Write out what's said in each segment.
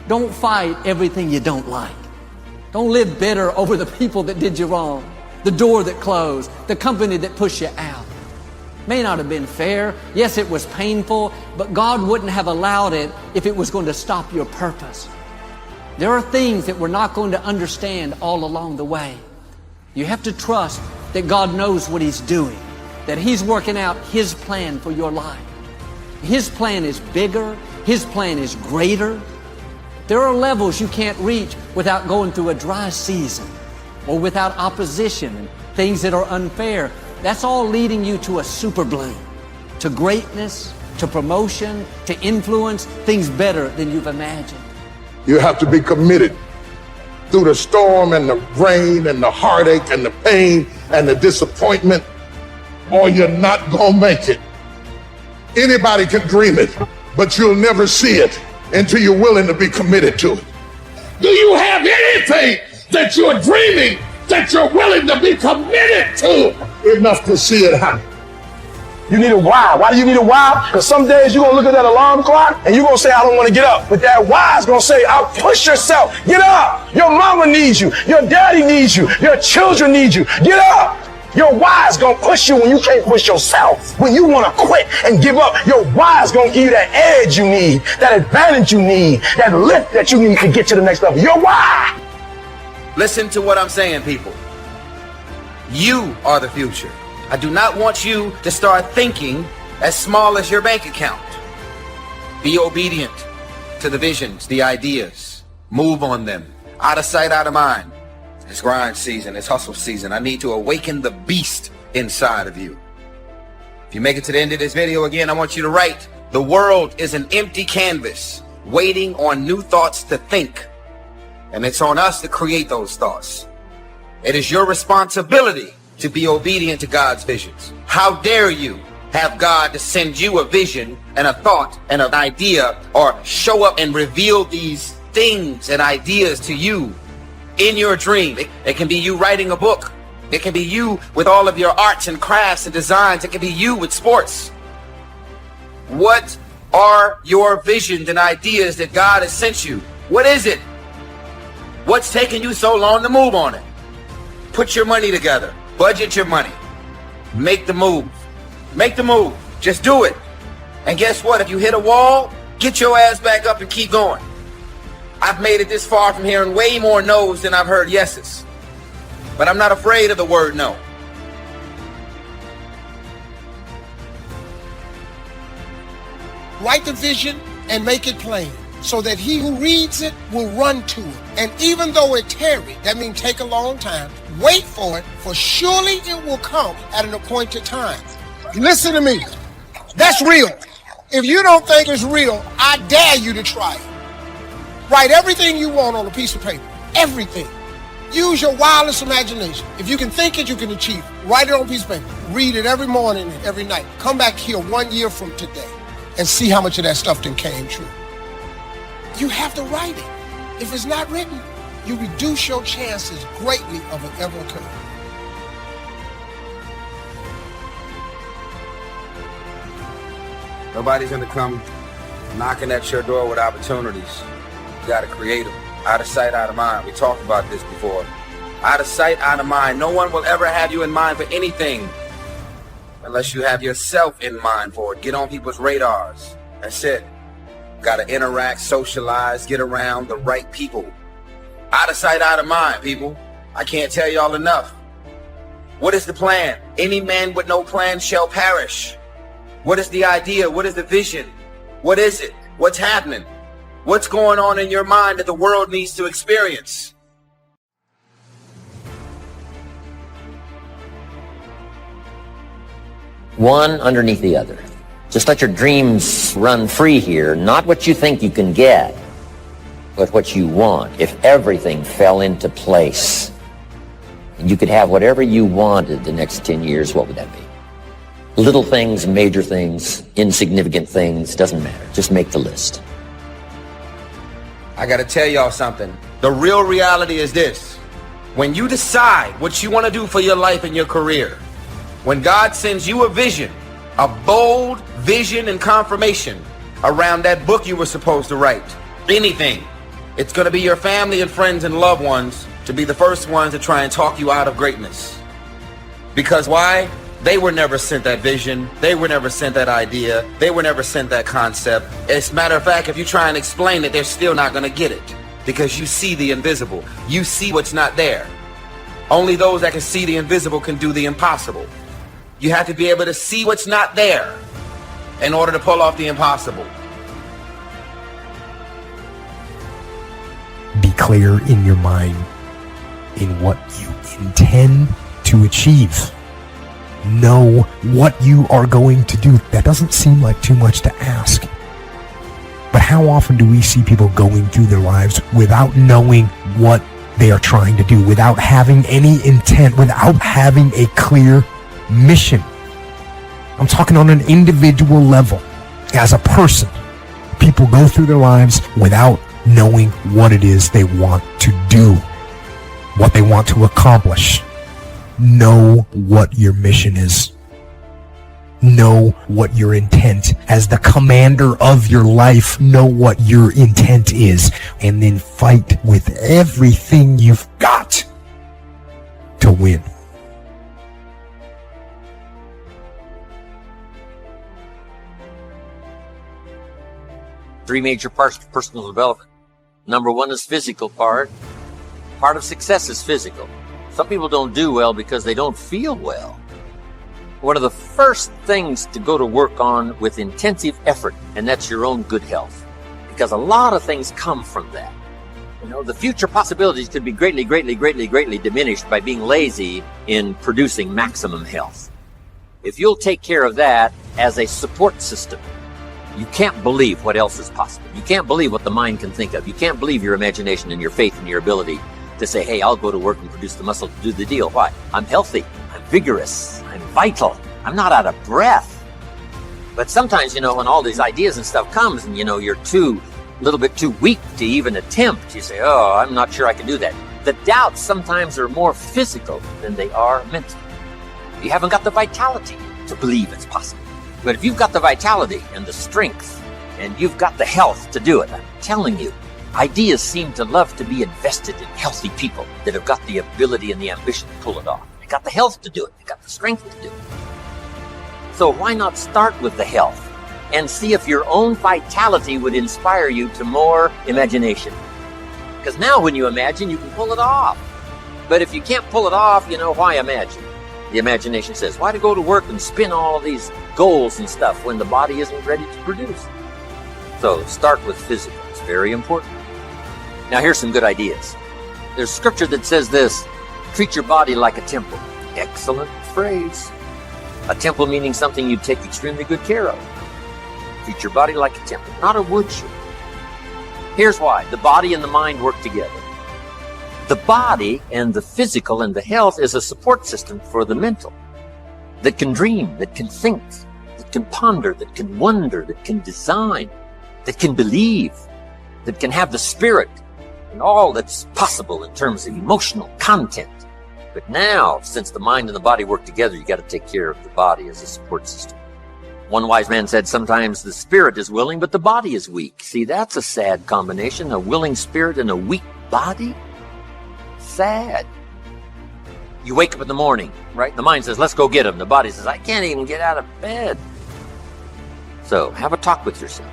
Don't fight everything you don't like. Don't live bitter over the people that did you wrong, the door that closed, the company that pushed you out. May not have been fair. Yes, it was painful, but God wouldn't have allowed it if it was going to stop your purpose. There are things that we're not going to understand all along the way. You have to trust that God knows what He's doing, that He's working out His plan for your life. His plan is bigger. His plan is greater. There are levels you can't reach without going through a dry season or without opposition and things that are unfair. That's all leading you to a super bloom, to greatness, to promotion, to influence, things better than you've imagined. You have to be committed through the storm and the rain and the heartache and the pain and the disappointment, or you're not gonna make it. Anybody can dream it, but you'll never see it until you're willing to be committed to it. Do you have anything that you're dreaming that you're willing to be committed to enough to see it happen? You need a why. Why do you need a why? Because some days you're going to look at that alarm clock and you're going to say, I don't want to get up. But that why is going to say, I'll push yourself. Get up. Your mama needs you. Your daddy needs you. Your children need you. Get up. Your why is going to push you when you can't push yourself. When you want to quit and give up, your why is going to give you that edge you need, that advantage you need, that lift that you need to get to the next level. Your why. Listen to what I'm saying, people. You are the future. I do not want you to start thinking as small as your bank account. Be obedient to the visions, the ideas. Move on them. Out of sight, out of mind. It's grind season, it's hustle season. I need to awaken the beast inside of you. If you make it to the end of this video again, I want you to write, the world is an empty canvas waiting on new thoughts to think. And it's on us to create those thoughts. It is your responsibility to be obedient to God's visions. How dare you have God to send you a vision and a thought and an idea, or show up and reveal these things and ideas to you in your dream. It can be you writing a book. It can be you with all of your arts and crafts and designs. It can be you with sports. What are your visions and ideas that God has sent you? What is it? What's taking you so long to move on it? Put your money together. Budget your money. Make the move. Make the move. Just do it. And guess what? If you hit a wall, get your ass back up and keep going. I've made it this far from hearing way more no's than I've heard yeses. But I'm not afraid of the word no. Write the vision and make it plain, so that he who reads it will run to it. And even though it tarry, that means take a long time, wait for it, for surely it will come at an appointed time. Listen to me. That's real. If you don't think it's real, I dare you to try it. Write everything you want on a piece of paper. Everything. Use your wildest imagination. If you can think it, you can achieve it. Write it on a piece of paper. Read it every morning and every night. Come back here 1 year from today and see how much of that stuff then came true. You have to write it. If it's not written, you reduce your chances greatly of it ever occurring. Nobody's going to come knocking at your door with opportunities. You got to create them. Out of sight, out of mind. We talked about this before. Out of sight, out of mind. No one will ever have you in mind for anything unless you have yourself in mind for it. Get on people's radars. That's it. Got to interact, socialize, get around the right people. Out of sight, out of mind, people. I can't tell y'all enough. What is the plan? Any man with no plan shall perish. What is the idea? What is the vision? What is it? What's happening? What's going on in your mind that the world needs to experience? One underneath the other. Just let your dreams run free here. Not what you think you can get, but what you want. If everything fell into place and you could have whatever you wanted the next 10 years, what would that be? Little things, major things, insignificant things, doesn't matter. Just make the list. I gotta tell y'all something. The real reality is this. When you decide what you want to do for your life and your career, when God sends you a vision, a bold vision and confirmation around that book you were supposed to write, anything, It's going to be your family and friends and loved ones to be the first ones to try and talk you out of greatness. Because why? They were never sent that vision. They were never sent that idea. They were never sent that concept. As a matter of fact, if you try and explain it, they're still not going to get it. Because you see the invisible. You see what's not there. Only those that can see the invisible can do the impossible. You have to be able to see what's not there in order to pull off the impossible. Be clear in your mind in what you intend to achieve. Know what you are going to do. That doesn't seem like too much to ask. But how often do we see people going through their lives without knowing what they are trying to do, without having any intent, without having a clear mission? I'm talking on an individual level. As a person, people go through their lives without knowing what it is they want to do, what they want to accomplish. Know what your mission is. Know what your intent, as the commander of your life, know what your intent is, and then fight with everything you've got to win. Three major parts of personal development. Number one is physical part. Part of success is physical. Some people don't do well because they don't feel well. One of the first things to go to work on with intensive effort, and that's your own good health. Because a lot of things come from that. You know, the future possibilities could be greatly diminished by being lazy in producing maximum health. If you'll take care of that as a support system, you can't believe what else is possible. You can't believe what the mind can think of. You can't believe your imagination and your faith and your ability to say, hey, I'll go to work and produce the muscle to do the deal. Why? I'm healthy. I'm vigorous. I'm vital. I'm not out of breath. But sometimes, you know, when all these ideas and stuff comes and, you know, you're a little bit too weak to even attempt, you say, oh, I'm not sure I can do that. The doubts sometimes are more physical than they are mental. You haven't got the vitality to believe it's possible. But if you've got the vitality and the strength and you've got the health to do it, I'm telling you, ideas seem to love to be invested in healthy people that have got the ability and the ambition to pull it off. They got the health to do it. They got the strength to do it. So why not start with the health and see if your own vitality would inspire you to more imagination? Because now when you imagine, you can pull it off. But if you can't pull it off, you know, why imagine? The imagination says, why to go to work and spin all of these goals and stuff when the body isn't ready to produce? So start with physical. It's very important. Now here's some good ideas. There's scripture that says this: treat your body like a temple. Excellent phrase. A temple meaning something you take extremely good care of. Treat your body like a temple, not a woodshed. Here's why. The body and the mind work together. The body and the physical and the health is a support system for the mental that can dream, that can think, that can ponder, that can wonder, that can design, that can believe, that can have the spirit and all that's possible in terms of emotional content. But now, since the mind and the body work together, you got to take care of the body as a support system. One wise man said sometimes the spirit is willing, but the body is weak. See, that's a sad combination, a willing spirit and a weak body. Sad. You wake up in the morning, right? The mind says, let's go get him. The body says, I can't even get out of bed. So have a talk with yourself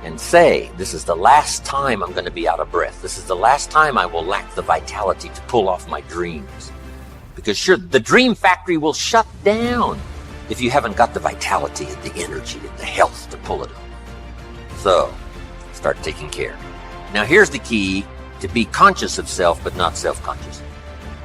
and say, this is the last time I'm going to be out of breath. This is the last time I will lack the vitality to pull off my dreams. Because sure, the dream factory will shut down if you haven't got the vitality and the energy and the health to pull it off. So start taking care. Now here's the key to be conscious of self, but not self-conscious.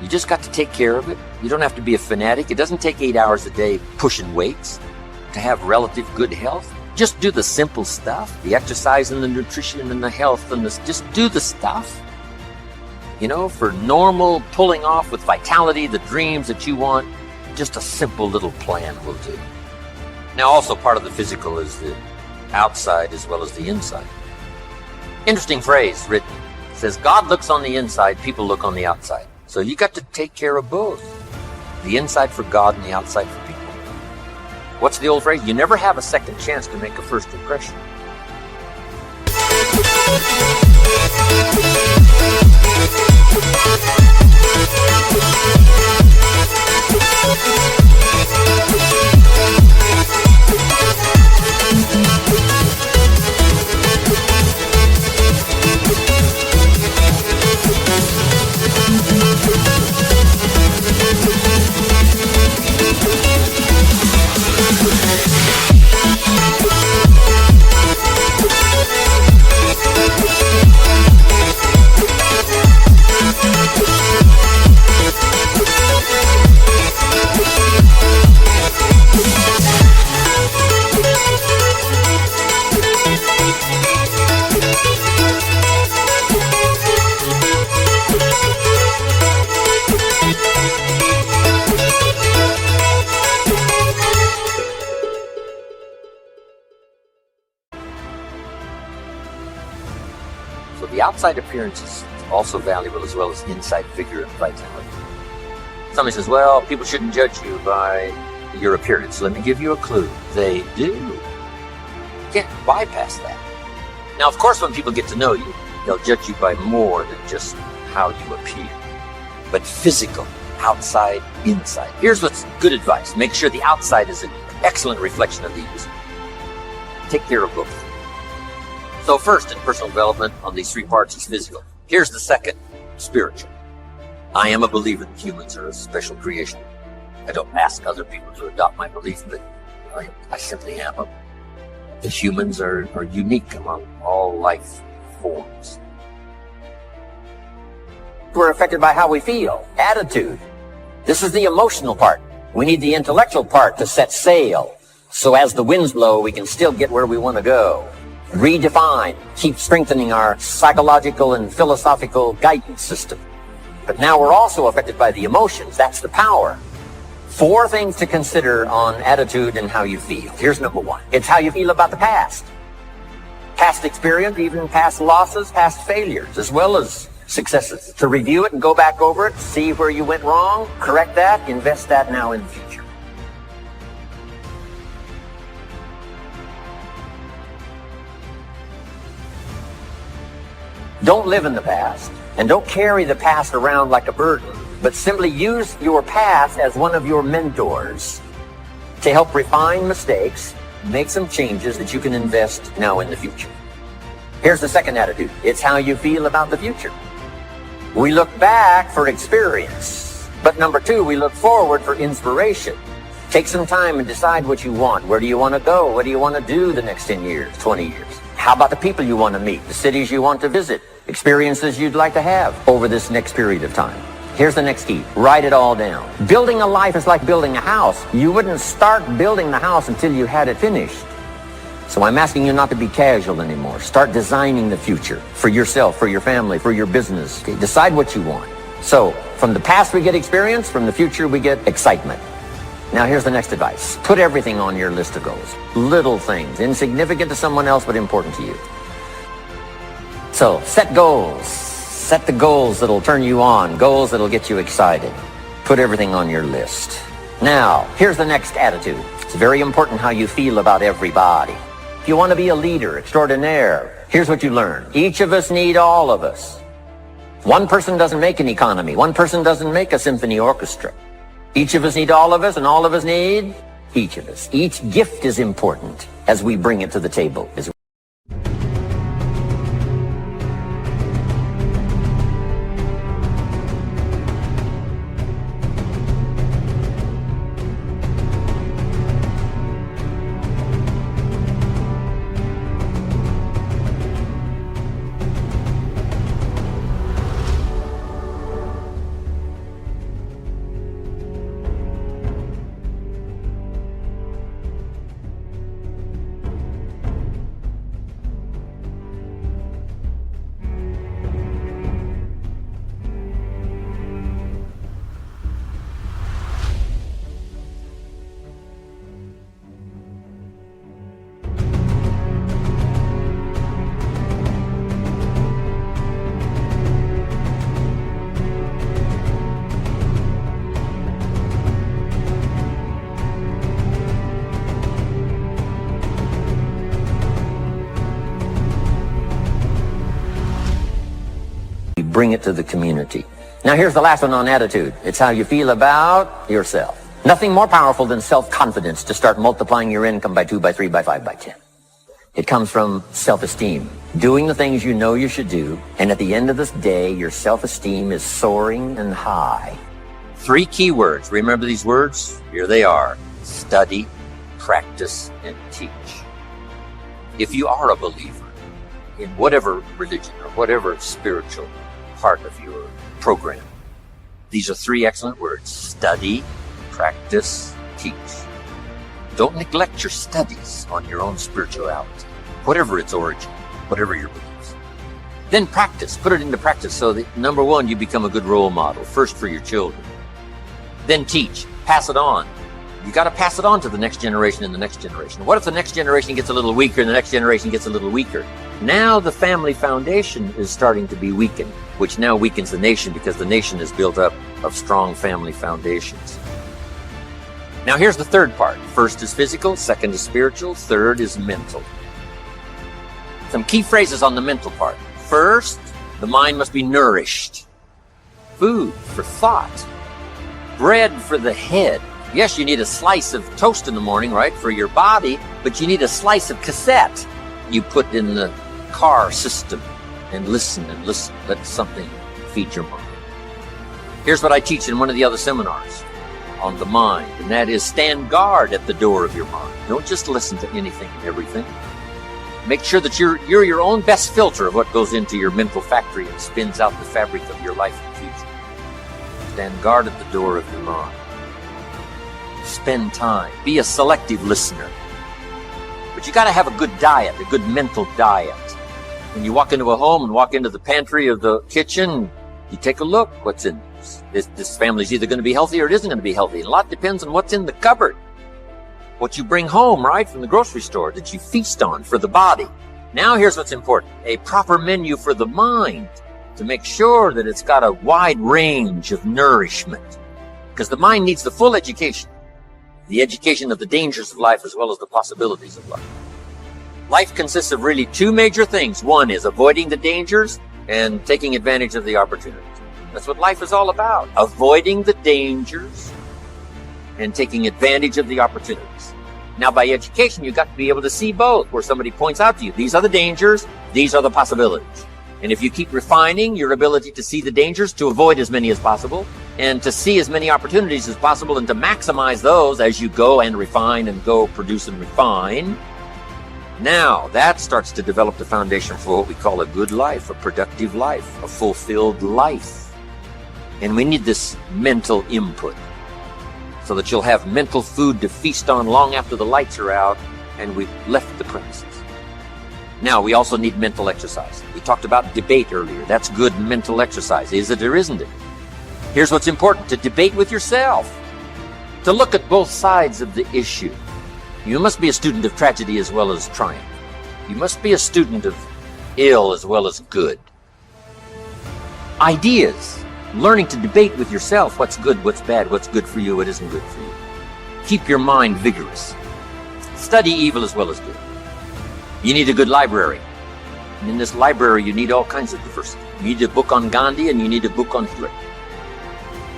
You just got to take care of it. You don't have to be a fanatic. It doesn't take 8 hours a day pushing weights to have relative good health. Just do the simple stuff, the exercise and the nutrition and the health and this. Just do the stuff. You know, for normal pulling off with vitality, the dreams that you want, just a simple little plan will do. Now also part of the physical is the outside as well as the inside. Interesting phrase written. It says, God looks on the inside, people look on the outside. So you got to take care of both. The inside for God and the outside for people. What's the old phrase? You never have a second chance to make a first impression. So the outside appearance is also valuable as well as inside figure and vitality. Somebody says, well, people shouldn't judge you by your appearance. Let me give you a clue. They do. You can't bypass that. Now, of course, when people get to know you, they'll judge you by more than just how you appear. But physical, outside, inside. Here's what's good advice. Make sure the outside is an excellent reflection of the inside. Take care of both. So first, in personal development, on these three parts is physical. Here's the second, spiritual. I am a believer that humans are a special creation. I don't ask other people to adopt my belief, but I simply am. The humans are unique among all life forms. We're affected by how we feel, attitude. This is the emotional part. We need the intellectual part to set sail, so as the winds blow, we can still get where we want to go. Redefine, keep strengthening our psychological and philosophical guidance system. But now we're also affected by the emotions. That's the power. 4 things to consider on attitude and how you feel. Here's number 1. It's how you feel about the past. Past experience, even past losses, past failures, as well as successes. To review it and go back over it, see where you went wrong, correct that, invest that now in the future. Don't live in the past, and don't carry the past around like a burden, but simply use your past as one of your mentors to help refine mistakes, make some changes that you can invest now in the future. Here's the second attitude. It's how you feel about the future. We look back for experience, but number 2, we look forward for inspiration. Take some time and decide what you want. Where do you want to go? What do you want to do the next 10 years, 20 years? How about the people you want to meet, the cities you want to visit, experiences you'd like to have over this next period of time? Here's the next key. Write it all down. Building a life is like building a house. You wouldn't start building the house until you had it finished. So I'm asking you not to be casual anymore. Start designing the future for yourself, for your family, for your business. Okay, decide what you want. So from the past we get experience, from the future we get excitement. Now here's the next advice. Put everything on your list of goals. Little things, insignificant to someone else but important to you. So set goals. Set the goals that'll turn you on, goals that'll get you excited. Put everything on your list. Now, here's the next attitude. It's very important how you feel about everybody. If you want to be a leader extraordinaire, here's what you learn. Each of us need all of us. One person doesn't make an economy. One person doesn't make a symphony orchestra. Each of us need all of us, and all of us need each of us. Each gift is important as we bring it to the table. bring it to the community. Now here's the last one on attitude. It's how you feel about yourself. Nothing more powerful than self-confidence to start multiplying your income by 2, by 3, by 5, by 10. It comes from self-esteem, doing the things you know you should do, and at the end of this day, your self-esteem is soaring and high. 3 key words. Remember these words? Here they are. Study, practice, and teach. If you are a believer in whatever religion or whatever spiritual part of your program, these are 3 excellent words. Study, practice, teach. Don't neglect your studies on your own spirituality, whatever its origin, whatever your beliefs. Then practice, put it into practice so that, number 1, you become a good role model, first for your children. Then teach, pass it on. You got to pass it on to the next generation and the next generation. What if the next generation gets a little weaker and the next generation gets a little weaker? Now the family foundation is starting to be weakened, which now weakens the nation because the nation is built up of strong family foundations. Now here's the third part. First is physical, second is spiritual, third is mental. Some key phrases on the mental part. First, the mind must be nourished. Food for thought. Bread for the head. Yes, you need a slice of toast in the morning, right, for your body, but you need a slice of cassette you put in the car system and listen and listen. Let something feed your mind. Here's what I teach in one of the other seminars on the mind, and that is stand guard at the door of your mind. Don't just listen to anything and everything. Make sure that you're your own best filter of what goes into your mental factory and spins out the fabric of your life and future. Stand guard at the door of your mind. Spend time. Be a selective listener. But you got to have a good diet, a good mental diet. When you walk into a home and walk into the pantry or the kitchen, you take a look. What's in this? This family's either going to be healthy or it isn't going to be healthy. And a lot depends on what's in the cupboard. What you bring home, right, from the grocery store that you feast on for the body. Now here's what's important. A proper menu for the mind to make sure that it's got a wide range of nourishment. Because the mind needs the full education. The education of the dangers of life as well as the possibilities of life. Life consists of really 2 major things. One is avoiding the dangers and taking advantage of the opportunities. That's what life is all about. Avoiding the dangers and taking advantage of the opportunities. Now, by education, you've got to be able to see both, where somebody points out to you, these are the dangers, these are the possibilities. And if you keep refining your ability to see the dangers, to avoid as many as possible, and to see as many opportunities as possible, and to maximize those as you go and refine and go produce and refine, now that starts to develop the foundation for what we call a good life, a productive life, a fulfilled life. And we need this mental input so that you'll have mental food to feast on long after the lights are out and we've left the premises. Now, we also need mental exercise. We talked about debate earlier. That's good mental exercise. Is it or isn't it? Here's what's important. To debate with yourself. To look at both sides of the issue. You must be a student of tragedy as well as triumph. You must be a student of ill as well as good. Ideas. Learning to debate with yourself. What's good, what's bad, what's good for you, what isn't good for you. Keep your mind vigorous. Study evil as well as good. You need a good library. And in this library, you need all kinds of diversity. You need a book on Gandhi and you need a book on Hitler.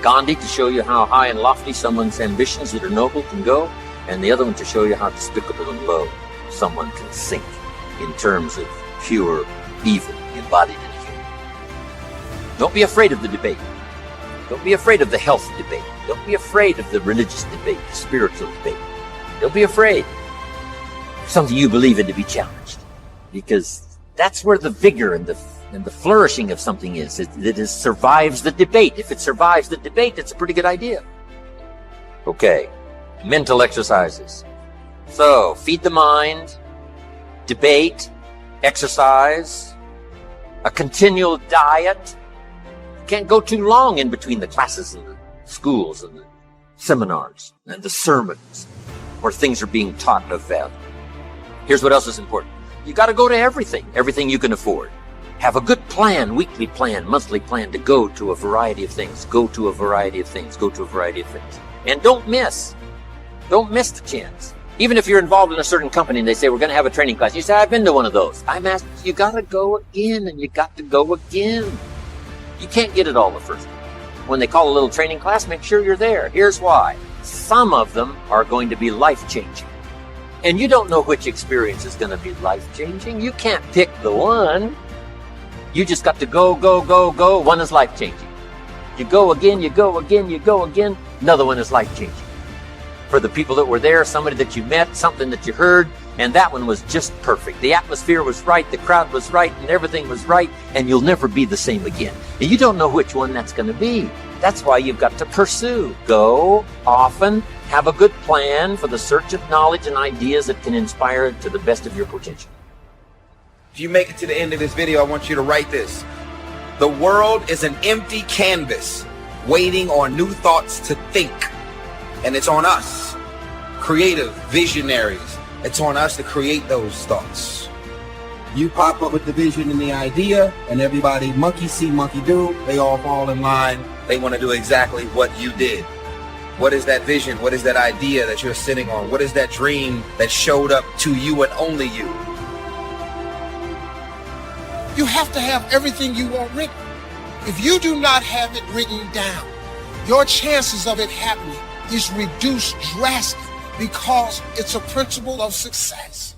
Gandhi to show you how high and lofty someone's ambitions that are noble can go, and the other one to show you how despicable and low someone can sink in terms of pure evil embodied in a human. Don't be afraid of the debate. Don't be afraid of the health debate. Don't be afraid of the religious debate, the spiritual debate. Don't be afraid of something you believe in to be challenged, because that's where the vigor and the flourishing of something is. It survives the debate. If it survives the debate, it's a pretty good idea. Okay, mental exercises. So, feed the mind, debate, exercise, a continual diet. You can't go too long in between the classes and the schools and the seminars and the sermons where things are being taught of value. Here's what else is important. You got to go to everything you can afford. Have a good plan, weekly plan, monthly plan to go to a variety of things. Go to a variety of things. Go to a variety of things. And don't miss the chance. Even if you're involved in a certain company and they say, we're going to have a training class. You say, I've been to one of those. I'm asked, you got to go again and you got to go again. You can't get it all the first time. When they call a little training class, make sure you're there. Here's why. Some of them are going to be life-changing. And you don't know which experience is going to be life-changing. You can't pick the one. You just got to go, go, go, go. One is life-changing. You go again, you go again, you go again. Another one is life-changing. For the people that were there, somebody that you met, something that you heard, and that one was just perfect. The atmosphere was right, the crowd was right, and everything was right, and you'll never be the same again. And you don't know which one that's going to be. That's why you've got to pursue. Go often, have a good plan for the search of knowledge and ideas that can inspire to the best of your potential. If you make it to the end of this video, I want you to write this. The world is an empty canvas waiting on new thoughts to think. And it's on us, creative visionaries. It's on us to create those thoughts. You pop up with the vision and the idea, and everybody monkey see, monkey do. They all fall in line. They want to do exactly what you did. What is that vision? What is that idea that you're sitting on? What is that dream that showed up to you and only you? You have to have everything you want written. If you do not have it written down, your chances of it happening is reduced drastically because it's a principle of success.